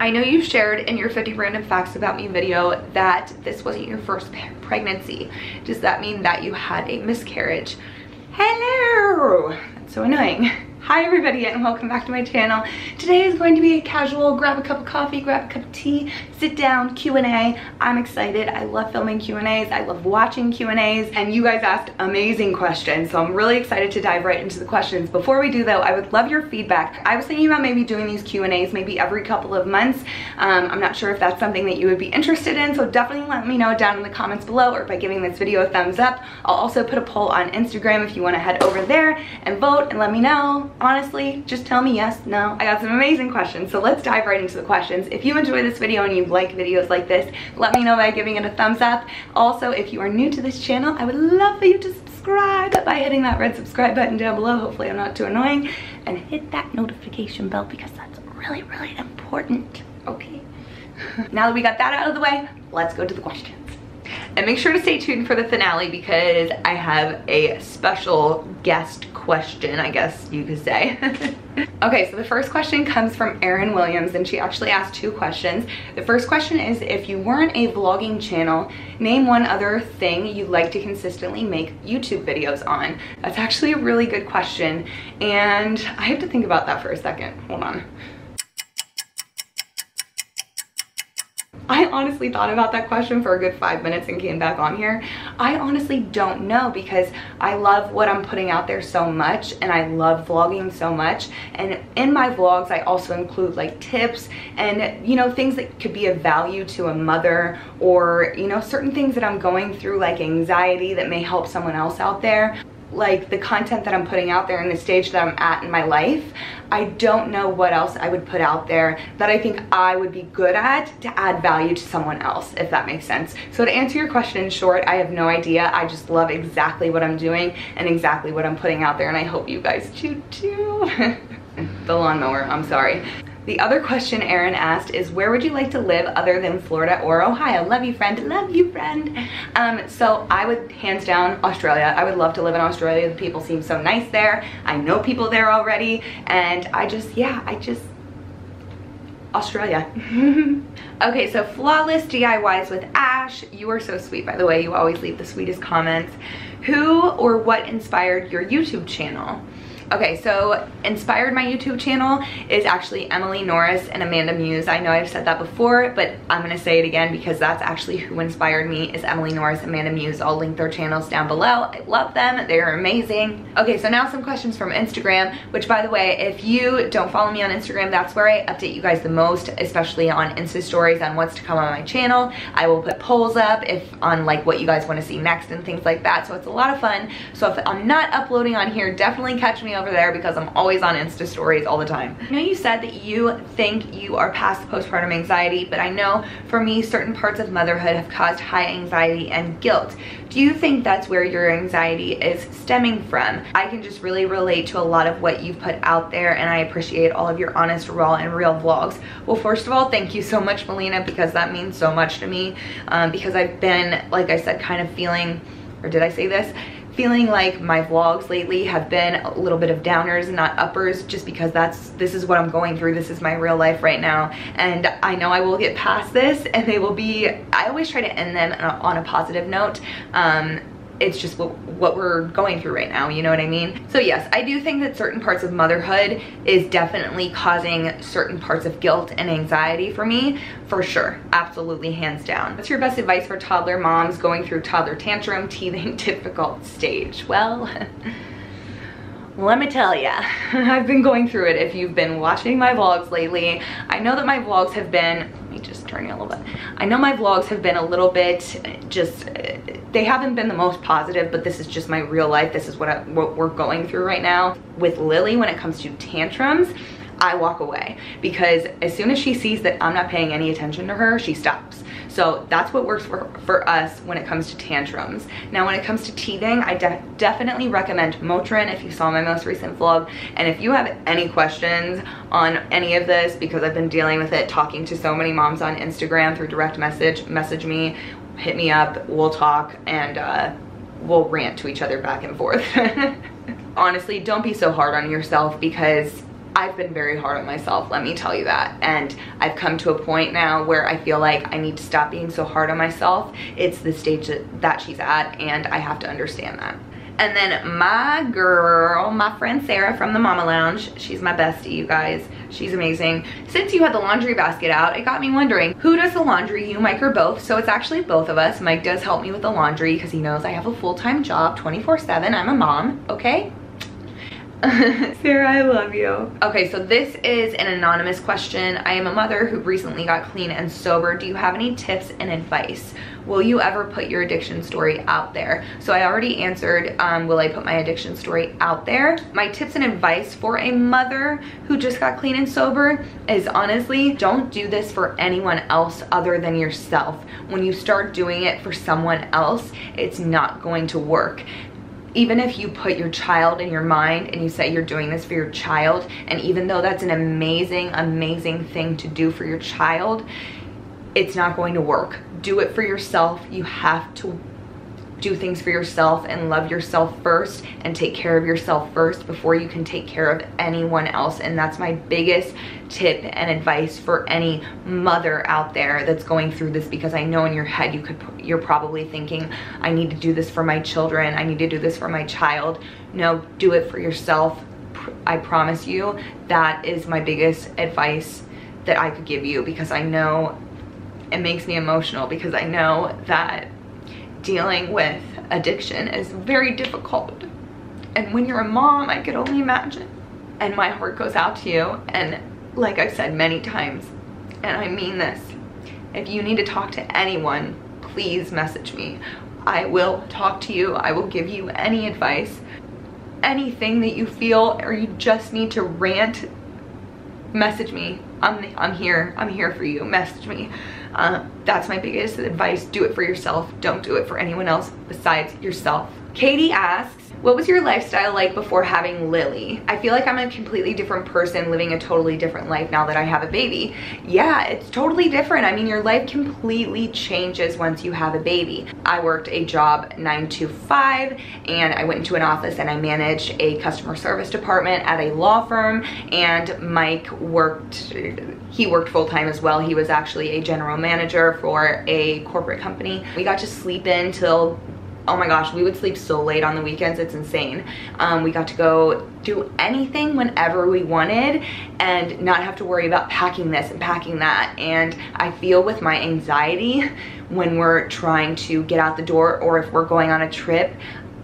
I know you shared in your 50 random facts about me video that this wasn't your first pregnancy. Does that mean that you had a miscarriage? Hello! That's so annoying. Hi everybody and welcome back to my channel. Today is going to be a casual grab a cup of coffee, grab a cup of tea, sit down, Q&A. I'm excited. I love filming Q&As. I love watching Q&As and you guys asked amazing questions. So I'm really excited to dive right into the questions. Before we do though, I would love your feedback. I was thinking about maybe doing these Q&As maybe every couple of months. I'm not sure if that's something that you would be interested in. So definitely let me know down in the comments below or by giving this video a thumbs up. I'll also put a poll on Instagram if you want to head over there and vote and let me know. Honestly, just tell me yes, no. I got some amazing questions, so let's dive right into the questions. If you enjoy this video and you like videos like this, let me know by giving it a thumbs up. Also, if you are new to this channel, I would love for you to subscribe by hitting that red subscribe button down below. Hopefully I'm not too annoying. And hit that notification bell because that's really, really important, okay? Now that we got that out of the way, let's go to the questions. And make sure to stay tuned for the finale because I have a special guest question, I guess you could say. Okay, so the first question comes from Erin Williams and she actually asked two questions. The first question is, if you weren't a vlogging channel, name one other thing you'd like to consistently make YouTube videos on. That's actually a really good question and I have to think about that for a second. Hold on. I honestly thought about that question for a good 5 minutes and came back on here. I honestly don't know because I love what I'm putting out there so much and I love vlogging so much. And in my vlogs, I also include like tips and, you know, things that could be of value to a mother or, you know, certain things that I'm going through like anxiety that may help someone else out there. Like the content that I'm putting out there in the stage that I'm at in my life, I don't know what else I would put out there that I think I would be good at to add value to someone else, if that makes sense. So to answer your question in short, I have no idea. I just love exactly what I'm doing and exactly what I'm putting out there and I hope you guys do too. The lawnmower, I'm sorry. The other question Erin asked is, where would you like to live other than Florida or Ohio? Love you, friend. Love you, friend. So I would, hands down, Australia. I would love to live in Australia. The people seem so nice there. I know people there already. And Australia. Okay, so Flawless DIYs with Ash. You are so sweet, by the way. You always leave the sweetest comments. Who or what inspired your YouTube channel? Okay, so inspired my YouTube channel is actually Emily Norris and AMANDAMUSE. I know I've said that before, but I'm gonna say it again because that's actually who inspired me, is Emily Norris and AMANDAMUSE. I'll link their channels down below. I love them, they're amazing. Okay, so now some questions from Instagram, which by the way, if you don't follow me on Instagram, that's where I update you guys the most, especially on Insta stories on what's to come on my channel. I will put polls up on like what you guys wanna see next and things like that, so it's a lot of fun. So if I'm not uploading on here, definitely catch me over there because I'm always on Insta stories all the time. I know you said that you think you are past postpartum anxiety, but I know for me certain parts of motherhood have caused high anxiety and guilt. Do you think that's where your anxiety is stemming from? I can just really relate to a lot of what you've put out there and I appreciate all of your honest, raw, and real vlogs. Well, first of all, thank you so much, Melina, because that means so much to me because I've been, like I said, kind of feeling, or did I say this? Feeling like my vlogs lately have been a little bit of downers and not uppers just because this is what I'm going through. This is my real life right now. And I know I will get past this and they will be, I always try to end them on a positive note. It's just what we're going through right now, you know what I mean? So yes, I do think that certain parts of motherhood is definitely causing certain parts of guilt and anxiety for me, for sure, absolutely, hands down. What's your best advice for toddler moms going through toddler tantrum, teething, difficult stage? Well, let me tell ya, I've been going through it. If you've been watching my vlogs lately, I know that my vlogs have been, let me just turn you a little bit. I know my vlogs have been a little bit just, they haven't been the most positive, but this is just my real life. This is what we're going through right now. With Lily, when it comes to tantrums, I walk away because as soon as she sees that I'm not paying any attention to her, she stops. So that's what works for us when it comes to tantrums. Now when it comes to teething, I definitely recommend Motrin if you saw my most recent vlog. And if you have any questions on any of this, because I've been dealing with it, talking to so many moms on Instagram through direct message me, hit me up, we'll talk, and we'll rant to each other back and forth. Honestly, don't be so hard on yourself because I've been very hard on myself, let me tell you that. And I've come to a point now where I feel like I need to stop being so hard on myself. It's the stage that she's at, and I have to understand that. And then my girl, my friend Sarah from the Mama Lounge, she's my bestie, you guys. She's amazing. Since you had the laundry basket out, it got me wondering, who does the laundry, you, Mike, or both? So it's actually both of us. Mike does help me with the laundry because he knows I have a full-time job, 24/7. I'm a mom, okay? Sarah, I love you. Okay, so this is an anonymous question. I am a mother who recently got clean and sober. Do you have any tips and advice? Will you ever put your addiction story out there? So I already answered, will I put my addiction story out there? My tips and advice for a mother who just got clean and sober is honestly, don't do this for anyone else other than yourself. When you start doing it for someone else, it's not going to work. Even if you put your child in your mind and you say you're doing this for your child, and even though that's an amazing, amazing thing to do for your child, it's not going to work. Do it for yourself. You have to do things for yourself and love yourself first and take care of yourself first before you can take care of anyone else. And that's my biggest tip and advice for any mother out there that's going through this, because I know in your head you're probably thinking, I need to do this for my children, I need to do this for my child. No, do it for yourself. I promise you that is my biggest advice that I could give you, because I know it makes me emotional, because I know that dealing with addiction is very difficult. And when you're a mom, I could only imagine. And my heart goes out to you. And like I've said many times, and I mean this, if you need to talk to anyone, please message me. I will talk to you. I will give you any advice, anything that you feel, or you just need to rant, message me. I'm here for you. Message me. That's my biggest advice. Do it for yourself. Don't do it for anyone else besides yourself. Katie asks, what was your lifestyle like before having Lily? I feel like I'm a completely different person living a totally different life now that I have a baby. Yeah, it's totally different. I mean, your life completely changes once you have a baby. I worked a job 9 to 5, and I went into an office and I managed a customer service department at a law firm, and Mike worked full-time as well. He was actually a general manager for a corporate company. We got to sleep in till, oh my gosh, we would sleep so late on the weekends, it's insane. We got to go do anything whenever we wanted and not have to worry about packing this and packing that. And I feel with my anxiety when we're trying to get out the door, or if we're going on a trip,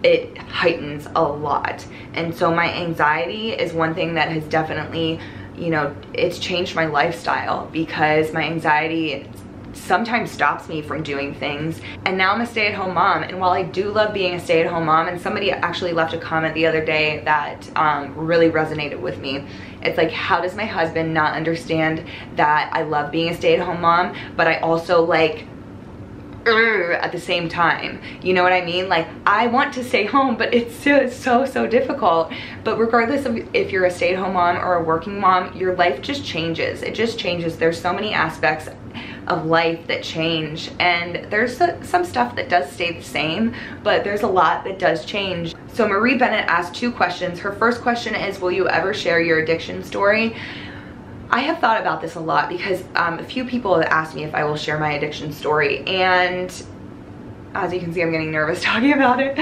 it heightens a lot. And so my anxiety is one thing that has definitely, you know, it's changed my lifestyle, because my anxiety sometimes stops me from doing things. And now I'm a stay-at-home mom, and while I do love being a stay-at-home mom, and somebody actually left a comment the other day that really resonated with me. It's like, how does my husband not understand that I love being a stay-at-home mom, but I also like at the same time? You know what I mean? Like, I want to stay home, but it's so difficult. But regardless of if you're a stay-at-home mom or a working mom, your life just changes. It just changes. There's so many aspects of life that change, and there's some stuff that does stay the same, but there's a lot that does change. So Marie Bennett asked 2 questions. Her first question is, will you ever share your addiction story? I have thought about this a lot, because a few people have asked me if I will share my addiction story, and as you can see, I'm getting nervous talking about it.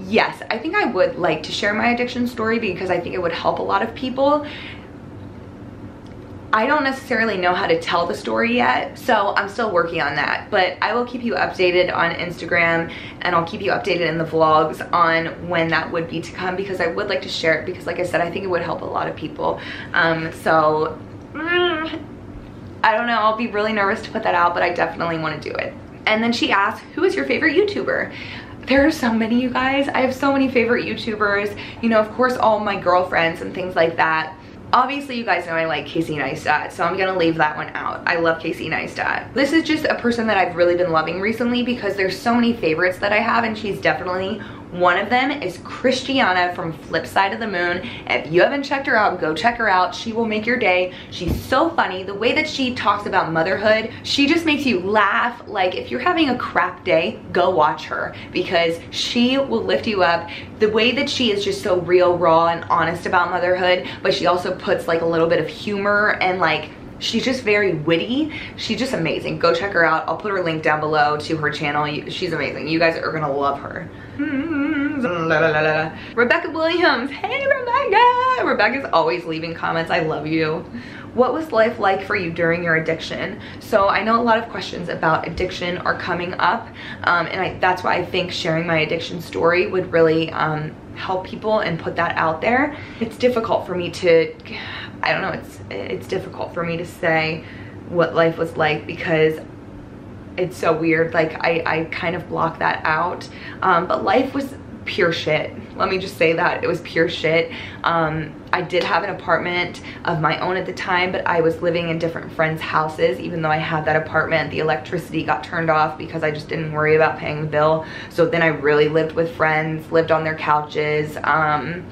Yes, I think I would like to share my addiction story, because I think it would help a lot of people. I don't necessarily know how to tell the story yet, so I'm still working on that, but I will keep you updated on Instagram, and I'll keep you updated in the vlogs on when that would be to come, because I would like to share it, because like I said, I think it would help a lot of people. So I don't know, I'll be really nervous to put that out, but I definitely want to do it. And then she asked, who is your favorite YouTuber? There are so many, you guys. I have so many favorite YouTubers. You know, of course, all my girlfriends and things like that. Obviously, you guys know I like Casey Neistat, so I'm gonna leave that one out. I love Casey Neistat. This is just a person that I've really been loving recently, because there's so many favorites that I have, and she's definitely One of them is Christiana from Flipside of the Moon. If you haven't checked her out, go check her out. She will make your day. She's so funny. The way that she talks about motherhood, she just makes you laugh. Like, if you're having a crap day, go watch her, because she will lift you up. The way that she is just so real, raw, and honest about motherhood, but she also puts like a little bit of humor, and like, she's just very witty. She's just amazing. Go check her out. I'll put her link down below to her channel. She's amazing. You guys are gonna love her. Rebecca Williams. Hey, Rebecca. Rebecca's always leaving comments. I love you. What was life like for you during your addiction? So I know a lot of questions about addiction are coming up, and that's why I think sharing my addiction story would really help people and put that out there. It's difficult for me to, I don't know, it's difficult for me to say what life was like, because it's so weird. Like, I kind of block that out, but life was pure shit. Let me just say that it was pure shit. I did have an apartment of my own at the time, but I was living in different friends' houses. Even though I had that apartment, the electricity got turned off because I just didn't worry about paying the bill. So then I really lived with friends, lived on their couches,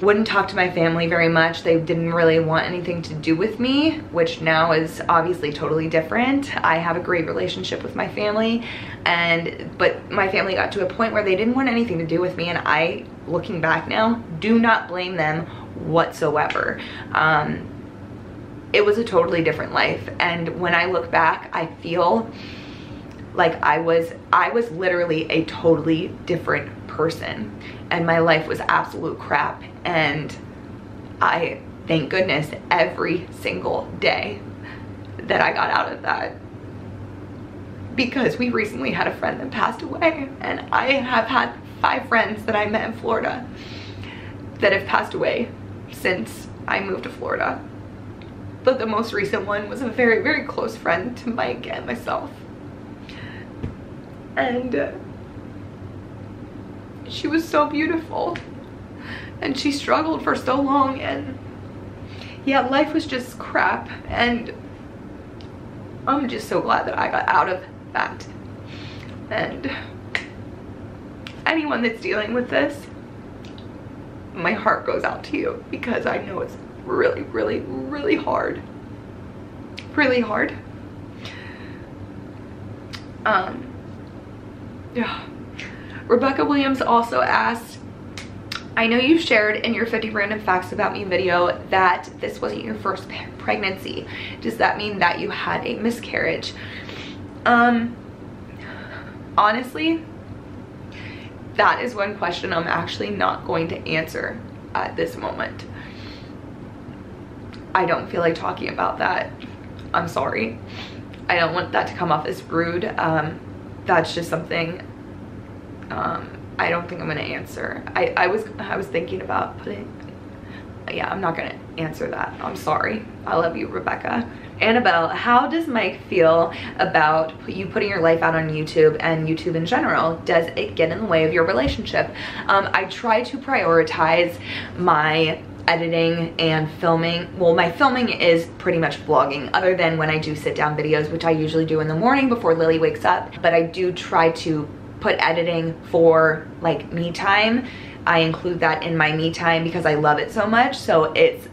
wouldn't talk to my family very much. They didn't really want anything to do with me, which now is obviously totally different. I have a great relationship with my family, but my family got to a point where they didn't want anything to do with me, and I, looking back now, do not blame them whatsoever. It was a totally different life, and when I look back, I feel like I was literally a totally different person, and my life was absolute crap. And I thank goodness every single day that I got out of that, because we recently had a friend that passed away, and I have had 5 friends that I met in Florida that have passed away since I moved to Florida. But the most recent one was a very, very close friend to Mike and myself. And she was so beautiful, and she struggled for so long, and yeah, life was just crap. And I'm just so glad that I got out of that. And anyone that's dealing with this, my heart goes out to you, because I know it's really, really, really hard. Really hard. Yeah. Rebecca Williams also asked, I know you shared in your 50 random facts about me video that this wasn't your first pregnancy. Does that mean that you had a miscarriage? Honestly, that is one question I'm actually not going to answer at this moment. I don't feel like talking about that. I'm sorry. I don't want that to come off as rude. That's just something I don't think I'm gonna answer. I was thinking about putting, yeah, I'm not gonna answer that. I'm sorry. I love you, Rebecca. Annabelle, how does Mike feel about you putting your life out on YouTube and YouTube in general? Does it get in the way of your relationship? I try to prioritize my editing and filming. Well, my filming is pretty much vlogging, other than when I do sit down videos, which I usually do in the morning before Lily wakes up. But I do try to put editing for like me time. I include that in my me time because I love it so much. So it's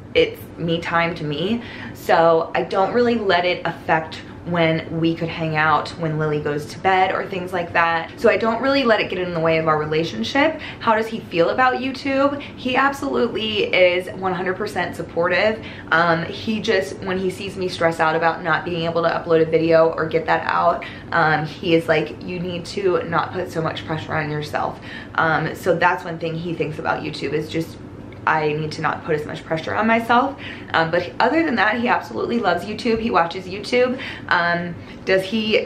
me time to me. So I don't really let it affect when we could hang out when Lily goes to bed or things like that. So I don't really let it get in the way of our relationship. How does he feel about YouTube? He absolutely is 100% supportive. He just, when he sees me stress out about not being able to upload a video or get that out, he is like, you need to not put so much pressure on yourself. So that's one thing he thinks about YouTube, is just I need to not put as much pressure on myself. But other than that, he absolutely loves YouTube. He watches YouTube.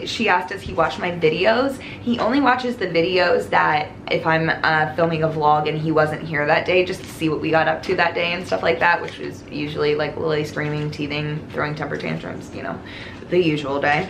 She asked, does he watch my videos? He only watches the videos that if I'm filming a vlog and he wasn't here that day, just to see what we got up to that day and stuff like that, which is usually like Lily screaming, teething, throwing temper tantrums, you know, the usual day.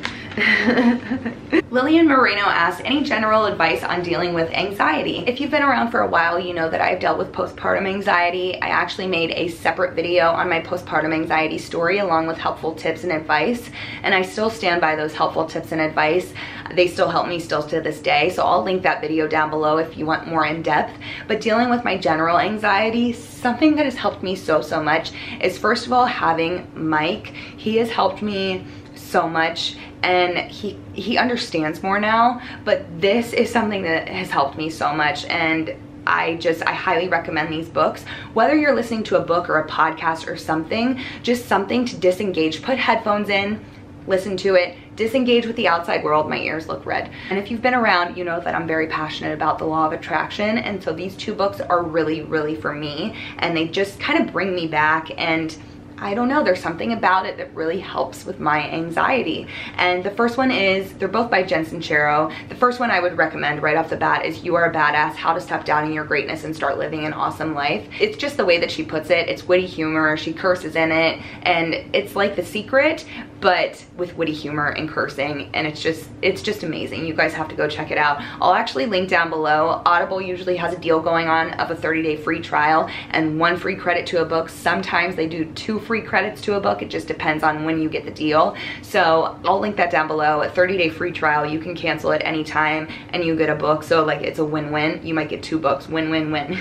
Lillian Moreno asked, any general advice on dealing with anxiety? If you've been around for a while, you know that I've dealt with postpartum anxiety anxiety, I actually made a separate video on my postpartum anxiety story along with helpful tips and advice, and I still stand by those helpful tips and advice. They still help me still to this day, so I'll link that video down below if you want more in depth. But dealing with my general anxiety, something that has helped me so much is, first of all, having Mike. He has helped me so much, and he understands more now, but this is something that has helped me so much, and I highly recommend these books. Whether you're listening to a book or a podcast or something, just something to disengage. Put headphones in, listen to it, disengage with the outside world. My ears look red. And if you've been around, you know that I'm very passionate about the law of attraction, and so these two books are really for me, and they just kind of bring me back, and I don't know, there's something about it that really helps with my anxiety. And the first one is, they're both by Jen Sincero. The first one I would recommend right off the bat is You Are a Badass, How to Stop Doubting Your Greatness and Start Living an Awesome Life. It's just the way that she puts it. It's witty humor, she curses in it, and it's like The Secret, but with witty humor and cursing, and it's just amazing. You guys have to go check it out. I'll actually link down below. Audible usually has a deal going on of a 30-day free trial and 1 free credit to a book. Sometimes they do 2 free credits to a book. It just depends on when you get the deal. So I'll link that down below. A 30-day free trial, you can cancel it anytime and you get a book. So like, it's a win-win. You might get 2 books, win-win-win.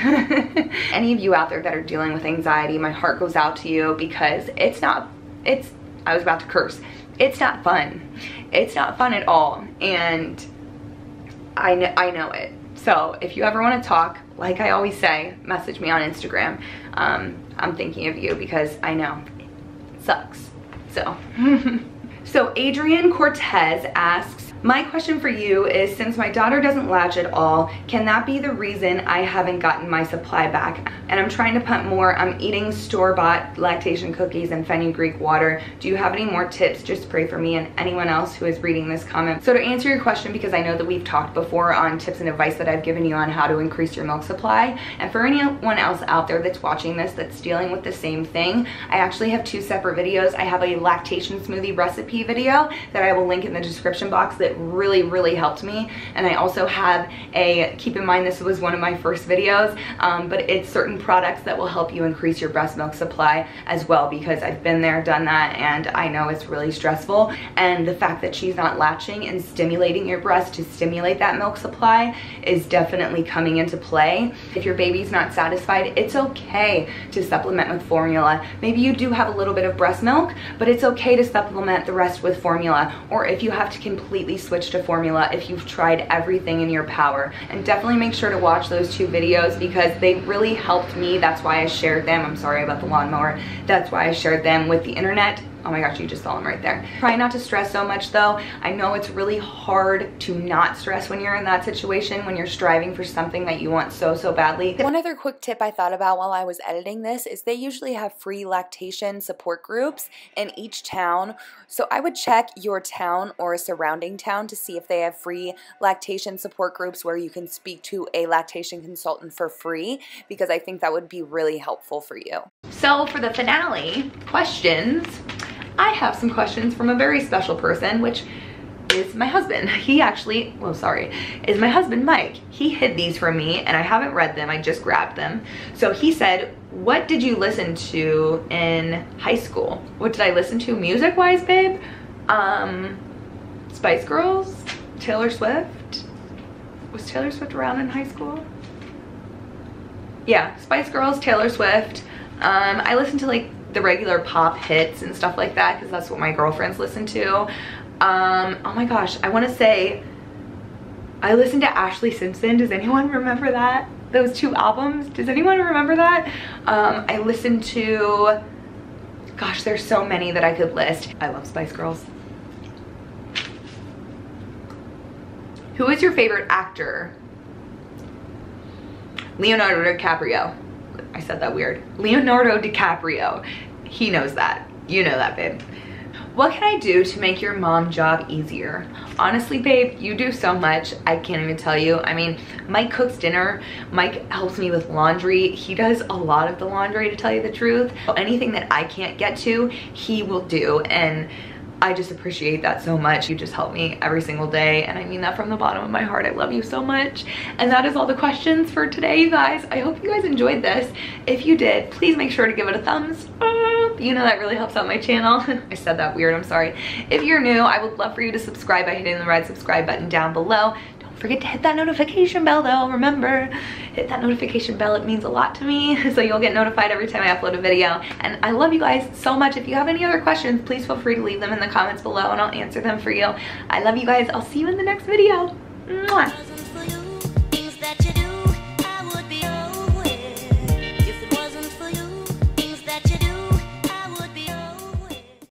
Any of you out there that are dealing with anxiety, my heart goes out to you, because I was about to curse. It's not fun. It's not fun at all, and I know it. So if you ever want to talk, like I always say, message me on Instagram. I'm thinking of you because I know it sucks. So, so Adrian Cortez asks, my question for you is, since my daughter doesn't latch at all, can that be the reason I haven't gotten my supply back? And I'm trying to pump more. I'm eating store-bought lactation cookies and fenugreek water. Do you have any more tips? Just pray for me and anyone else who is reading this comment. So to answer your question, because I know that we've talked before on tips and advice that I've given you on how to increase your milk supply, and for anyone else out there that's watching this that's dealing with the same thing, I actually have 2 separate videos. I have a lactation smoothie recipe video that I will link in the description box that really helped me, and I also have a, keep in mind this was one of my first videos, but it's certain products that will help you increase your breast milk supply as well, because I've been there, done that, and I know it's really stressful. And the fact that she's not latching and stimulating your breast to stimulate that milk supply is definitely coming into play. If your baby's not satisfied, it's okay to supplement with formula. Maybe you do have a little bit of breast milk, but it's okay to supplement the rest with formula, or if you have to completely switch to formula, if you've tried everything in your power. And definitely make sure to watch those 2 videos because they really helped me. That's why I shared them. I'm sorry about the lawnmower. That's why I shared them with the internet. Oh my gosh, you just saw them right there. Try not to stress so much though. I know it's really hard to not stress when you're in that situation, when you're striving for something that you want so badly. One other quick tip I thought about while I was editing this is they usually have free lactation support groups in each town. So I would check your town or a surrounding town to see if they have free lactation support groups where you can speak to a lactation consultant for free, because I think that would be really helpful for you. So for the finale questions, I have some questions from a very special person, which is my husband. He actually, well, sorry, is my husband, Mike. He hid these from me and I haven't read them. I just grabbed them. So he said, what did you listen to in high school? What did I listen to music-wise, babe? Spice Girls, Taylor Swift. Was Taylor Swift around in high school? Yeah, Spice Girls, Taylor Swift. I listened to like the regular pop hits and stuff like that because that's what my girlfriends listen to. Oh my gosh, I want to say I listened to Ashley Simpson. Does anyone remember that? Those 2 albums? Does anyone remember that? I listened to, gosh, there's so many that I could list. I love Spice Girls. Who is your favorite actor? Leonardo DiCaprio. I said that weird. Leonardo DiCaprio. He knows that. You know that, babe. What can I do to make your mom job easier? Honestly, babe, you do so much. I can't even tell you. I mean, Mike cooks dinner. Mike helps me with laundry. He does a lot of the laundry, to tell you the truth. Anything that I can't get to, he will do. And I just appreciate that so much. You just help me every single day, and I mean that from the bottom of my heart. I love you so much. And that is all the questions for today, you guys. I hope you guys enjoyed this. If you did, please make sure to give it a thumbs up. You know that really helps out my channel. I said that weird, I'm sorry. If you're new, I would love for you to subscribe by hitting the red subscribe button down below. Don't forget to hit that notification bell though. Remember, hit that notification bell. It means a lot to me, so you'll get notified every time I upload a video. And I love you guys so much. If you have any other questions, please feel free to leave them in the comments below and I'll answer them for you. I love you guys. I'll see you in the next video. Mwah.